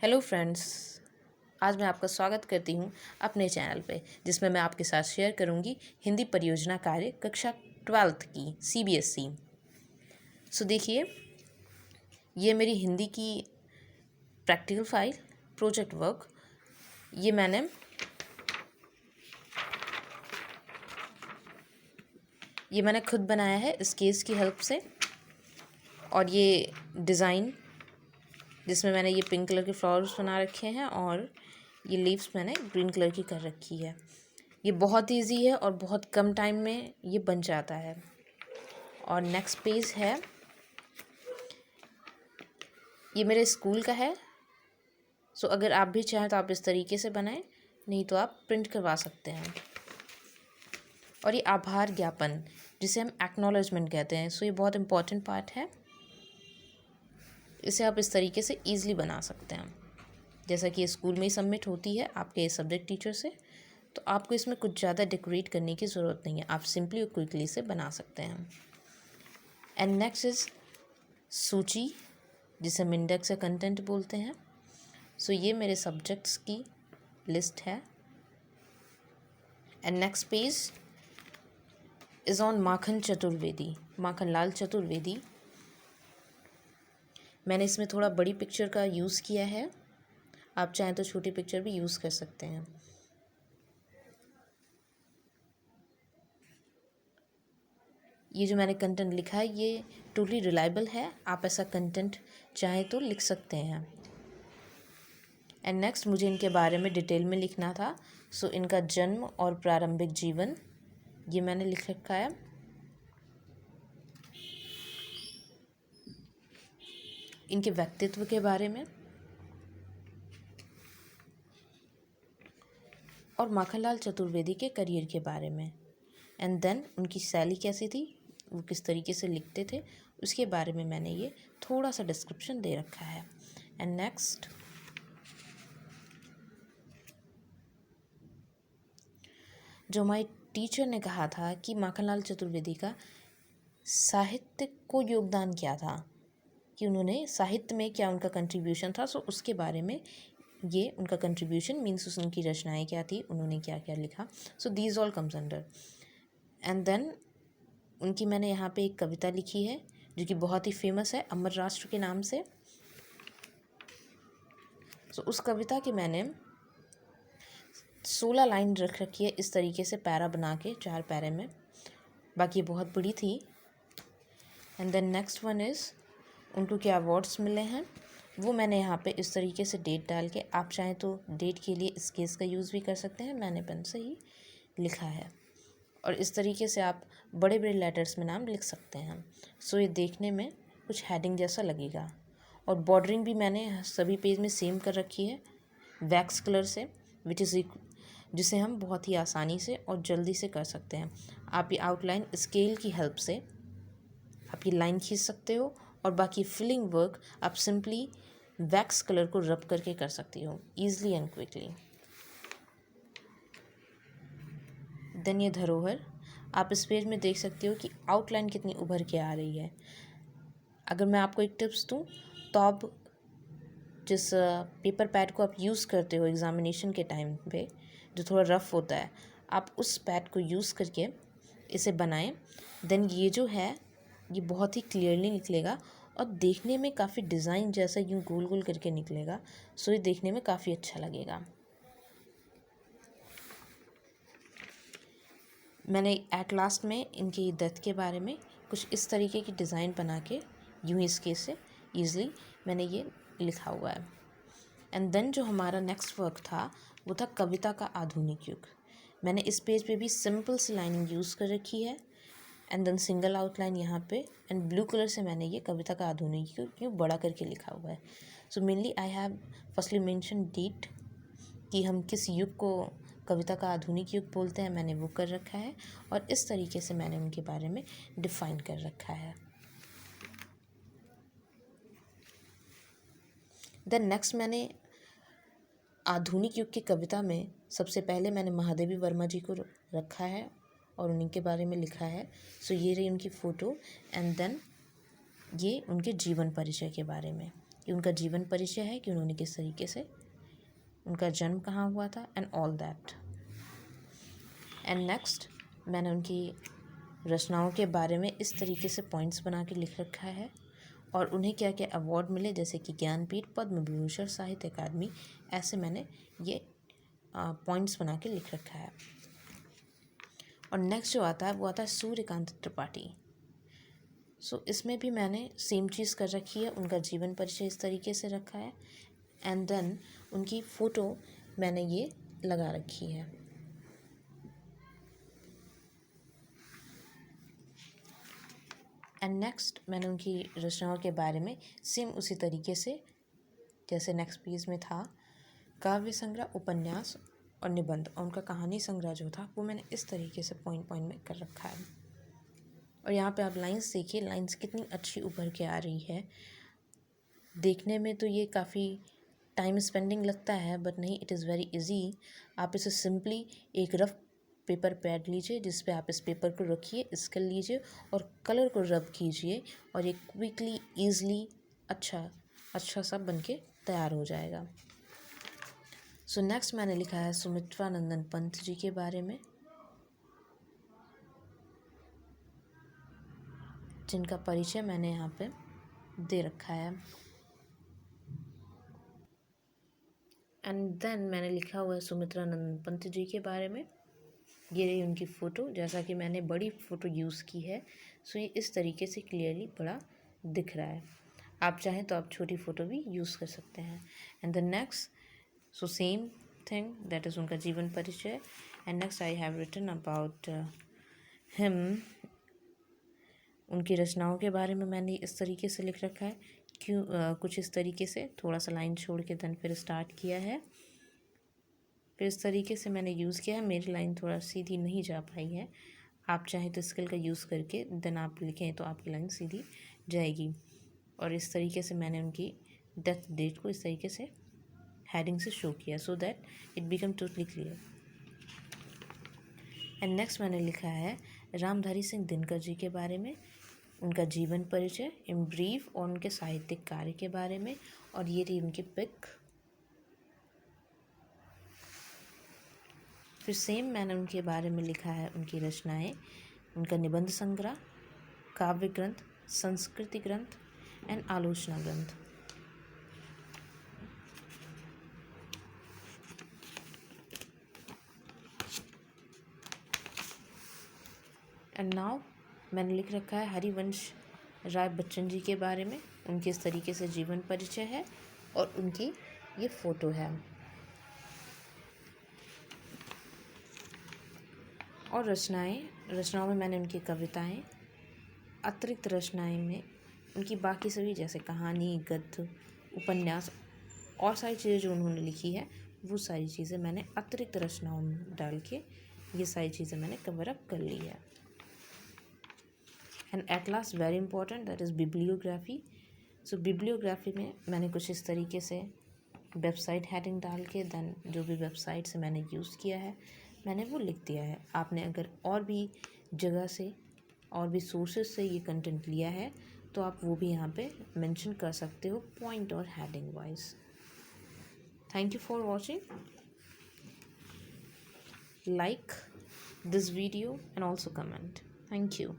Hello friends, आज मैं आपका स्वागत करती हूँ अपने चैनल पे, जिसमें मैं आपके साथ शेयर करूँगी हिंदी परियोजना कार्य कक्षा 12th की CBSE। देखिए, ये मेरी हिंदी की प्रैक्टिकल फाइल प्रोजेक्ट वर्क ये मैंने खुद बनाया है स्केच की हेल्प से। और ये डिज़ाइन जिसमें मैंने ये पिंक कलर के फ्लावर्स बना रखे हैं और ये लीव्स मैंने ग्रीन कलर की कर रखी है। ये बहुत इजी है और बहुत कम टाइम में ये बन जाता है। और नेक्स्ट पेज है, ये मेरे स्कूल का है। अगर आप भी चाहें तो आप इस तरीके से बनाएं, नहीं तो आप प्रिंट करवा सकते हैं। और ये आभार ज्ञापन जिसे हम एक्नॉलेजमेंट कहते हैं, ये बहुत इम्पॉर्टेंट पार्ट है। इसे आप इस तरीके से ईज़िली बना सकते हैं, जैसा कि ये स्कूल में ही सबमिट होती है आपके सब्जेक्ट टीचर से। तो आपको इसमें कुछ ज़्यादा डेकोरेट करने की ज़रूरत नहीं है, आप सिंपली और क्विकली से बना सकते हैं। एंड नेक्स्ट इज़ सूची, जिसे हम इंडेक्स या कंटेंट बोलते हैं। ये मेरे सब्जेक्ट्स की लिस्ट है। And next page is on Makhan Chaturvedi, Makhan Lal Chaturvedi. मैंने इसमें थोड़ा बड़ी पिक्चर का यूज़ किया है, आप चाहें तो छोटी पिक्चर भी यूज़ कर सकते हैं। ये जो मैंने कंटेंट लिखा है ये टोटली रिलायबल है, आप ऐसा कंटेंट चाहें तो लिख सकते हैं। एंड नेक्स्ट मुझे इनके बारे में डिटेल में लिखना था। इनका जन्म और प्रारंभिक जीवन ये मैंने लिख रखा है। इनके व्यक्तित्व के बारे में और माखनलाल चतुर्वेदी के करियर के बारे में। एंड देन उनकी शैली कैसी थी, वो किस तरीके से लिखते थे, उसके बारे में मैंने ये थोड़ा सा डिस्क्रिप्शन दे रखा है। एंड नेक्स्ट जो हमारी टीचर ने कहा था कि माखनलाल चतुर्वेदी का साहित्य को योगदान क्या था, कि उन्होंने साहित्य में क्या उनका कंट्रीब्यूशन था, उसके बारे में ये उनका कंट्रीब्यूशन मीन्स उनकी रचनाएं क्या थी, उन्होंने क्या क्या लिखा। These all comes under. And then उनकी मैंने यहाँ पे एक कविता लिखी है जो कि बहुत ही फेमस है, अमर राष्ट्र के नाम से। उस कविता के मैंने 16 लाइन रख रखी है इस तरीके से, पैरा बना के 4 पैरे में, बाकी बहुत बड़ी थी। And then next one is उनको क्या अवार्ड्स मिले हैं, वो मैंने यहाँ पे इस तरीके से डेट डाल के, आप चाहें तो डेट के लिए स्केच का यूज़ भी कर सकते हैं, मैंने पेन से ही लिखा है। और इस तरीके से आप बड़े बड़े लेटर्स में नाम लिख सकते हैं। ये देखने में कुछ हेडिंग जैसा लगेगा। और बॉर्डरिंग भी मैंने सभी पेज में सेम कर रखी है वैक्स कलर से, जिसे हम बहुत ही आसानी से और जल्दी से कर सकते हैं। आप ये आउटलाइन स्केल की हेल्प से आप ये लाइन खींच सकते हो, और बाकी फिलिंग वर्क आप सिंपली वैक्स कलर को रब करके कर सकती हो ईजिली एंड क्विकली। देन ये धरोहर, आप इस पेज में देख सकते हो कि आउटलाइन कितनी उभर के आ रही है। अगर मैं आपको एक टिप्स दूं तो आप जिस पेपर पैड को आप यूज़ करते हो एग्ज़ामिनेशन के टाइम पे, जो थोड़ा रफ़ होता है, आप उस पैड को यूज़ करके इसे बनाएं। देन ये जो है ये बहुत ही क्लियरली निकलेगा और देखने में काफ़ी डिज़ाइन जैसा यूँ गोल गोल करके निकलेगा। ये देखने में काफ़ी अच्छा लगेगा। मैंने एट लास्ट में इनकी डेथ के बारे में कुछ इस तरीके की डिज़ाइन बना के यूँ इसके से ईज़िली मैंने ये लिखा हुआ है। एंड देन जो हमारा नेक्स्ट वर्क था वो था कविता का आधुनिक युग। मैंने इस पेज पे भी सिंपल सी लाइनिंग यूज़ कर रखी है। एंड देन सिंगल आउटलाइन यहाँ पे, एंड ब्लू कलर से मैंने ये कविता का आधुनिक युग क्यों बड़ा करके लिखा हुआ है। Mainly I have firstly mention date, कि हम किस युग को कविता का आधुनिक युग बोलते हैं, मैंने वो कर रखा है। और इस तरीके से मैंने उनके बारे में डिफ़ाइन कर रखा है। देन नेक्स्ट मैंने आधुनिक युग की कविता में सबसे पहले मैंने महादेवी वर्मा जी को रखा है और उन्हीं के बारे में लिखा है। ये रही उनकी फ़ोटो। एंड देन ये उनके जीवन परिचय के बारे में। ये उनका जीवन परिचय है कि उन्होंने किस तरीके से, उनका जन्म कहाँ हुआ था and all that. And next मैंने उनकी रचनाओं के बारे में इस तरीके से पॉइंट्स बना के लिख रखा है और उन्हें क्या क्या अवार्ड मिले, जैसे कि ज्ञानपीठ, पद्म विभूषण, साहित्य अकादमी, ऐसे मैंने ये पॉइंट्स बना के लिख रखा है। और नेक्स्ट जो आता है वो आता है सूर्यकांत त्रिपाठी। सो इसमें भी मैंने सेम चीज़ कर रखी है, उनका जीवन परिचय इस तरीके से रखा है एंड देन उनकी फ़ोटो मैंने ये लगा रखी है। एंड नेक्स्ट मैंने उनकी रचनाओं के बारे में सेम उसी तरीके से जैसे नेक्स्ट पेज में था काव्य संग्रह, उपन्यास और निबंध, और उनका कहानी संग्रह जो था वो मैंने इस तरीके से पॉइंट पॉइंट में कर रखा है। और यहाँ पे आप लाइंस देखिए, लाइंस कितनी अच्छी उभर के आ रही है। देखने में तो ये काफ़ी टाइम स्पेंडिंग लगता है बट नहीं, इट इज़ वेरी इजी। आप इसे सिंपली एक रफ पेपर पैड लीजिए जिस पे आप इस पेपर को रखिए, स्केल लीजिए और कलर को रब कीजिए और ये क्विकली ईज़िली अच्छा सा बन के तैयार हो जाएगा। सो नेक्स्ट मैंने लिखा है सुमित्रानंदन पंत जी के बारे में, जिनका परिचय मैंने यहाँ पे दे रखा है। एंड देन मैंने लिखा हुआ है सुमित्रानंदन पंत जी के बारे में, ये रही उनकी फ़ोटो, जैसा कि मैंने बड़ी फ़ोटो यूज़ की है सो ये इस तरीके से क्लियरली बड़ा दिख रहा है। आप चाहें तो आप छोटी फ़ोटो भी यूज़ कर सकते हैं। And the next so same thing, that is उनका जीवन परिचय। And next I have written about him, उनकी रचनाओं के बारे में मैंने इस तरीके से लिख रखा है, कुछ इस तरीके से थोड़ा सा लाइन छोड़ के देन फिर स्टार्ट किया है, फिर इस तरीके से मैंने यूज़ किया है। मेरी लाइन थोड़ा सीधी नहीं जा पाई है, आप चाहें तो स्केल का यूज़ करके देन आप लिखें तो आपकी लाइन सीधी जाएगी। और इस तरीके से मैंने उनकी डेथ डेट को इस तरीके से हेडिंग से शो किया so that it become totally clear. And next मैंने लिखा है रामधारी सिंह दिनकर जी के बारे में, उनका जीवन परिचय इन ब्रीफ और उनके साहित्यिक कार्य के बारे में, और ये रही उनकी पिक। फिर सेम मैंने उनके बारे में लिखा है उनकी रचनाएं, उनका निबंध संग्रह, काव्य ग्रंथ, संस्कृति ग्रंथ एंड आलोचना ग्रंथ। एंड नाउ मैंने लिख रखा है हरिवंश राय बच्चन जी के बारे में, उनके इस तरीके से जीवन परिचय है और उनकी ये फ़ोटो है। और रचनाओं में मैंने उनकी कविताएं, अतिरिक्त रचनाएं में उनकी बाकी सभी जैसे कहानी, गद्य, उपन्यास और सारी चीज़ें जो उन्होंने लिखी है वो सारी चीज़ें मैंने अतिरिक्त रचनाओं में डाल के ये सारी चीज़ें मैंने कवर अप कर ली है। And at last very important, that is bibliography. So bibliography में मैंने कुछ इस तरीके से वेबसाइट हेडिंग डाल के देन जो भी वेबसाइट से मैंने यूज़ किया है मैंने वो लिख दिया है। आपने अगर और भी जगह से और भी सोर्सेज से ये कंटेंट लिया है तो आप वो भी यहाँ पे मेंशन कर सकते हो पॉइंट और heading wise. Thank you for watching, like this video and also comment. Thank you.